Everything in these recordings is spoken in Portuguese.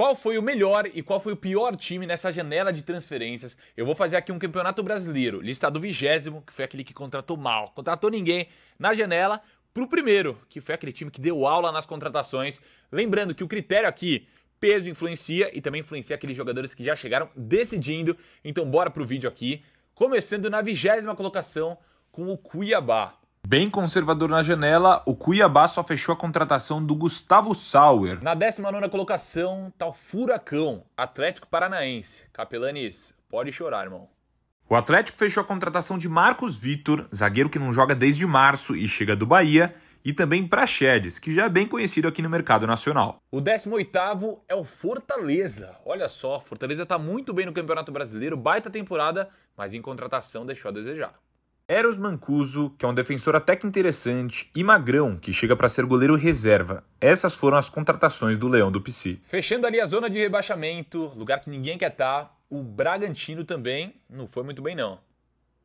Qual foi o melhor e qual foi o pior time nessa janela de transferências? Eu vou fazer aqui um campeonato brasileiro, listado 20º, que foi aquele que contratou mal, contratou ninguém na janela, pro primeiro, que foi aquele time que deu aula nas contratações. Lembrando que o critério aqui, peso influencia e também influencia aqueles jogadores que já chegaram decidindo. Então bora pro vídeo aqui, começando na 20ª colocação com o Cuiabá. Bem conservador na janela, o Cuiabá só fechou a contratação do Gustavo Sauer. Na 19ª colocação tá o Furacão, Atlético Paranaense. Capelanes, pode chorar, irmão. O Atlético fechou a contratação de Marcos Vitor, zagueiro que não joga desde março e chega do Bahia, e também Praxedes, que já é bem conhecido aqui no mercado nacional. O 18º é o Fortaleza. Olha só, Fortaleza tá muito bem no Campeonato Brasileiro, baita temporada, mas em contratação deixou a desejar. Eros Mancuso, que é um defensor até que interessante, e Magrão, que chega para ser goleiro reserva. Essas foram as contratações do Leão do Pici. Fechando ali a zona de rebaixamento, lugar que ninguém quer estar, o Bragantino também não foi muito bem não.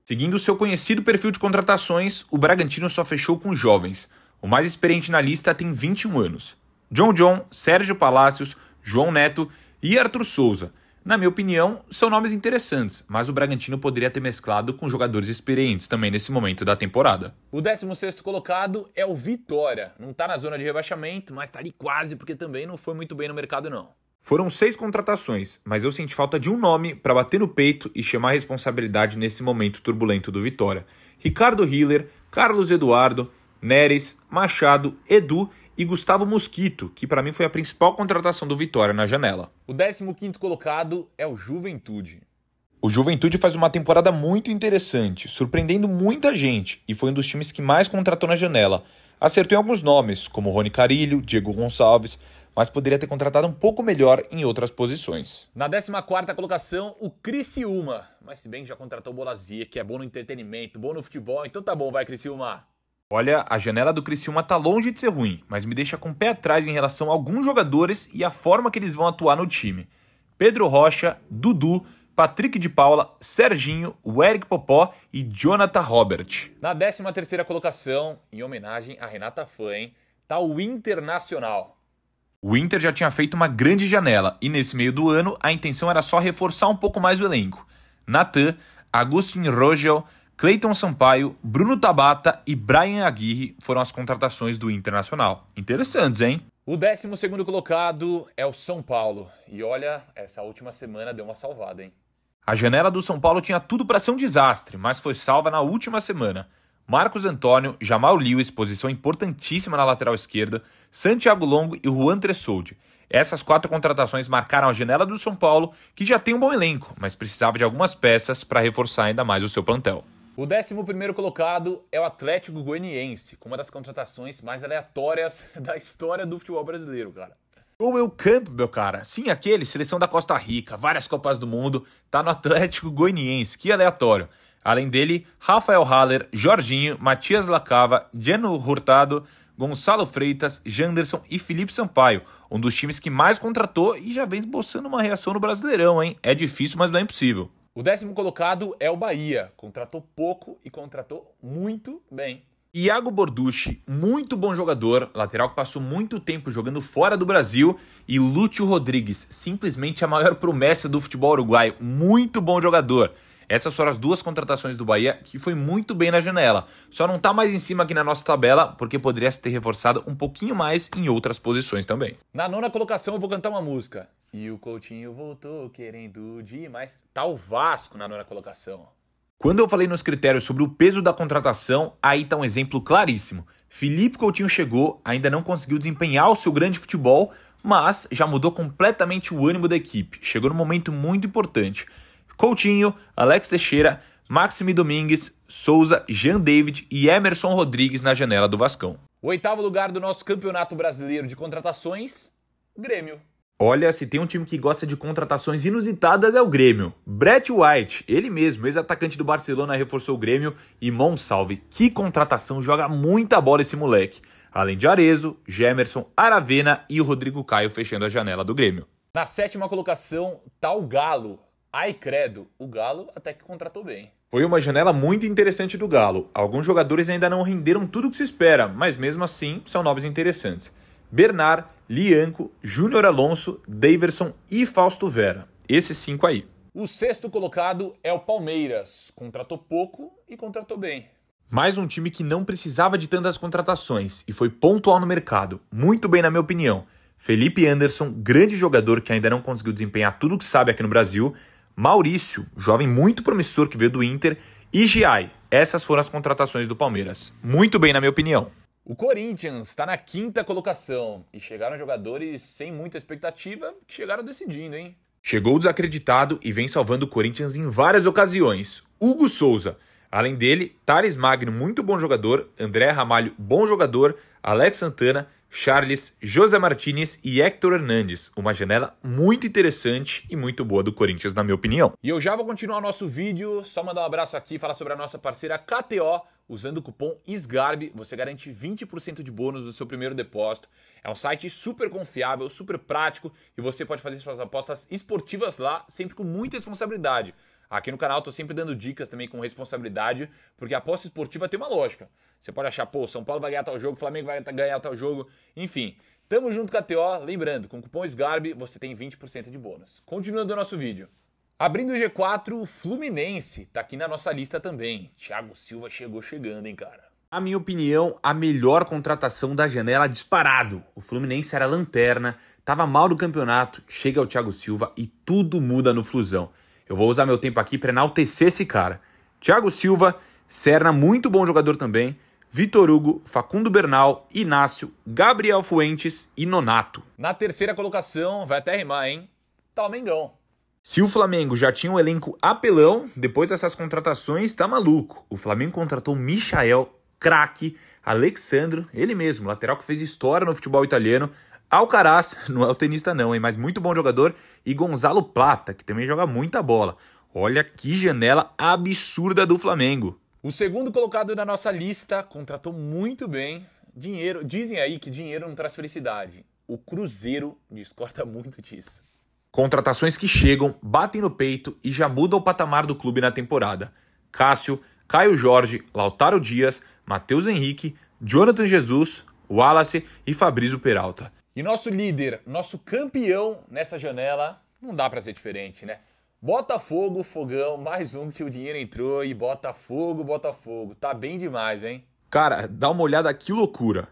Seguindo o seu conhecido perfil de contratações, o Bragantino só fechou com jovens. O mais experiente na lista tem 21 anos. John, Sérgio Palácios, João Neto e Arthur Souza. Na minha opinião, são nomes interessantes, mas o Bragantino poderia ter mesclado com jogadores experientes também nesse momento da temporada. O 16º colocado é o Vitória. Não tá na zona de rebaixamento, mas tá ali quase, porque também não foi muito bem no mercado não. Foram 6 contratações, mas eu senti falta de um nome para bater no peito e chamar a responsabilidade nesse momento turbulento do Vitória. Ricardo Hiller, Carlos Eduardo, Neres, Machado, Edu e Gustavo Mosquito, que para mim foi a principal contratação do Vitória na janela. O 15º colocado é o Juventude. O Juventude faz uma temporada muito interessante, surpreendendo muita gente, e foi um dos times que mais contratou na janela. Acertou em alguns nomes, como Rony Carilho, Diego Gonçalves, mas poderia ter contratado um pouco melhor em outras posições. Na 14ª colocação, o Criciúma. Mas se bem que já contratou o Bolazia, que é bom no entretenimento, bom no futebol, então tá bom, vai Criciúma. Olha, a janela do Criciúma tá longe de ser ruim, mas me deixa com o pé atrás em relação a alguns jogadores e a forma que eles vão atuar no time. Pedro Rocha, Dudu, Patrick de Paula, Serginho, o Eric Popó e Jonathan Robert. Na 13ª colocação, em homenagem a Renata Fã, tá o Internacional. O Inter já tinha feito uma grande janela e nesse meio do ano a intenção era só reforçar um pouco mais o elenco. Natan, Agustin Rogel, Cleiton Sampaio, Bruno Tabata e Brian Aguirre foram as contratações do Internacional. Interessantes, hein? O 12º colocado é o São Paulo. E olha, essa última semana deu uma salvada, hein? A janela do São Paulo tinha tudo para ser um desastre, mas foi salva na última semana. Marcos Antônio, Jamal Lewis, posição importantíssima na lateral esquerda, Santiago Longo e Juan Tressoldi. Essas 4 contratações marcaram a janela do São Paulo, que já tem um bom elenco, mas precisava de algumas peças para reforçar ainda mais o seu plantel. O 11º colocado é o Atlético Goianiense, com uma das contratações mais aleatórias da história do futebol brasileiro, cara. O Will Campbell, cara. Sim, aquele, seleção da Costa Rica, várias Copas do Mundo, tá no Atlético Goianiense, que aleatório. Além dele, Rafael Haller, Jorginho, Matias Lacava, Geno Hurtado, Gonçalo Freitas, Janderson e Felipe Sampaio, um dos times que mais contratou e já vem esboçando uma reação no Brasileirão, hein? É difícil, mas não é impossível. O 10º colocado é o Bahia. Contratou pouco e contratou muito bem. Iago Borducci, muito bom jogador, lateral que passou muito tempo jogando fora do Brasil. E Lúcio Rodrigues, simplesmente a maior promessa do futebol uruguaio, muito bom jogador. Essas foram as 2 contratações do Bahia, que foi muito bem na janela. Só não tá mais em cima aqui na nossa tabela, porque poderia se ter reforçado um pouquinho mais em outras posições também. Na 9ª colocação eu vou cantar uma música. E o Coutinho voltou querendo demais. Tá o Vasco na 9ª colocação. Quando eu falei nos critérios sobre o peso da contratação, aí tá um exemplo claríssimo. Felipe Coutinho chegou, ainda não conseguiu desempenhar o seu grande futebol, mas já mudou completamente o ânimo da equipe. Chegou num momento muito importante. Coutinho, Alex Teixeira, Maxime Domingues, Souza, Jean David e Emerson Rodrigues na janela do Vascão. O 8º lugar do nosso Campeonato Brasileiro de Contratações, Grêmio. Olha, se tem um time que gosta de contratações inusitadas é o Grêmio. Brett White, ele mesmo, ex-atacante do Barcelona, reforçou o Grêmio e Monsalve. Que contratação, joga muita bola esse moleque. Além de Arezzo, Gemerson, Aravena e o Rodrigo Caio fechando a janela do Grêmio. Na 7ª colocação tá o Galo. Ai credo, o Galo até que contratou bem. Foi uma janela muito interessante do Galo. Alguns jogadores ainda não renderam tudo o que se espera, mas mesmo assim são nomes interessantes. Bernard, Lianco, Júnior Alonso, Daverson e Fausto Vera. Esses 5 aí. O sexto colocado é o Palmeiras. Contratou pouco e contratou bem. Mais um time que não precisava de tantas contratações e foi pontual no mercado. Muito bem, na minha opinião. Felipe Anderson, grande jogador que ainda não conseguiu desempenhar tudo o que sabe aqui no Brasil. Maurício, jovem muito promissor que veio do Inter. E Giai. Essas foram as contratações do Palmeiras. Muito bem, na minha opinião. O Corinthians está na 5ª colocação. E chegaram jogadores sem muita expectativa que chegaram decidindo, hein? Chegou desacreditado e vem salvando o Corinthians em várias ocasiões. Hugo Souza. Além dele, Thales Magno, muito bom jogador, André Ramalho, bom jogador, Alex Santana, Charles, José Martinez e Héctor Hernandes. Uma janela muito interessante e muito boa do Corinthians, na minha opinião. E eu já vou continuar nosso vídeo, só mandar um abraço aqui e falar sobre a nossa parceira KTO. Usando o cupom SGARB, você garante 20% de bônus no seu primeiro depósito. É um site super confiável, super prático e você pode fazer suas apostas esportivas lá, sempre com muita responsabilidade. Aqui no canal eu tô sempre dando dicas também com responsabilidade, porque a aposta esportiva tem uma lógica. Você pode achar, pô, São Paulo vai ganhar tal jogo, Flamengo vai ganhar tal jogo, enfim. Tamo junto com a KTO, lembrando, com o cupom SGARB você tem 20% de bônus. Continuando o nosso vídeo. Abrindo o G4, o Fluminense tá aqui na nossa lista também. Thiago Silva chegou chegando, hein, cara. Na minha opinião, a melhor contratação da janela disparado. O Fluminense era lanterna, tava mal no campeonato, chega o Thiago Silva e tudo muda no Flusão. Eu vou usar meu tempo aqui para enaltecer esse cara. Thiago Silva, Serna, muito bom jogador também. Vitor Hugo, Facundo Bernal, Inácio, Gabriel Fuentes e Nonato. Na 3ª colocação, vai até rimar, hein? Tá o Mengão. Se o Flamengo já tinha um elenco apelão, depois dessas contratações, tá maluco. O Flamengo contratou Michael, craque, Alexandro, ele mesmo, lateral que fez história no futebol italiano, Alcaraz, não é o tenista não, hein, mas muito bom jogador, e Gonzalo Plata, que também joga muita bola. Olha que janela absurda do Flamengo. O segundo colocado na nossa lista contratou muito bem. Dinheiro, dizem aí que dinheiro não traz felicidade. O Cruzeiro discorda muito disso. Contratações que chegam, batem no peito e já mudam o patamar do clube na temporada. Cássio, Caio Jorge, Lautaro Dias, Matheus Henrique, Jonathan Jesus, Wallace e Fabrício Peralta. E nosso líder, nosso campeão nessa janela, não dá pra ser diferente, né? Botafogo, Fogão, mais um que o dinheiro entrou e Botafogo, Botafogo. Tá bem demais, hein? Cara, dá uma olhada que loucura.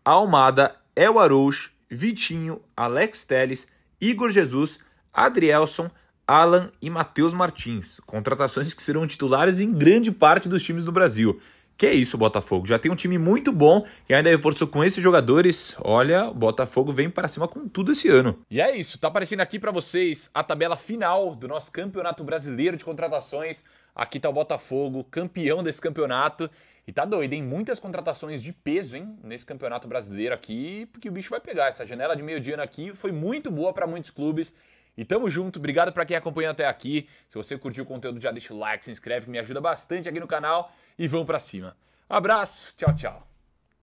Almada, El Arouche, Vitinho, Alex Telles, Igor Jesus, Adrielson, Alan e Matheus Martins. Contratações que serão titulares em grande parte dos times do Brasil. Que é isso, Botafogo. Já tem um time muito bom e ainda reforçou com esses jogadores. Olha, o Botafogo vem para cima com tudo esse ano. E é isso, tá aparecendo aqui para vocês a tabela final do nosso Campeonato Brasileiro de Contratações. Aqui tá o Botafogo, campeão desse campeonato. E tá doido, hein? Muitas contratações de peso, hein? Nesse Campeonato Brasileiro aqui, porque o bicho vai pegar. Essa janela de meio de ano aqui foi muito boa para muitos clubes. E tamo junto, obrigado para quem acompanhou até aqui. Se você curtiu o conteúdo, já deixa o like, se inscreve, que me ajuda bastante aqui no canal. E vamos pra cima. Abraço, tchau, tchau.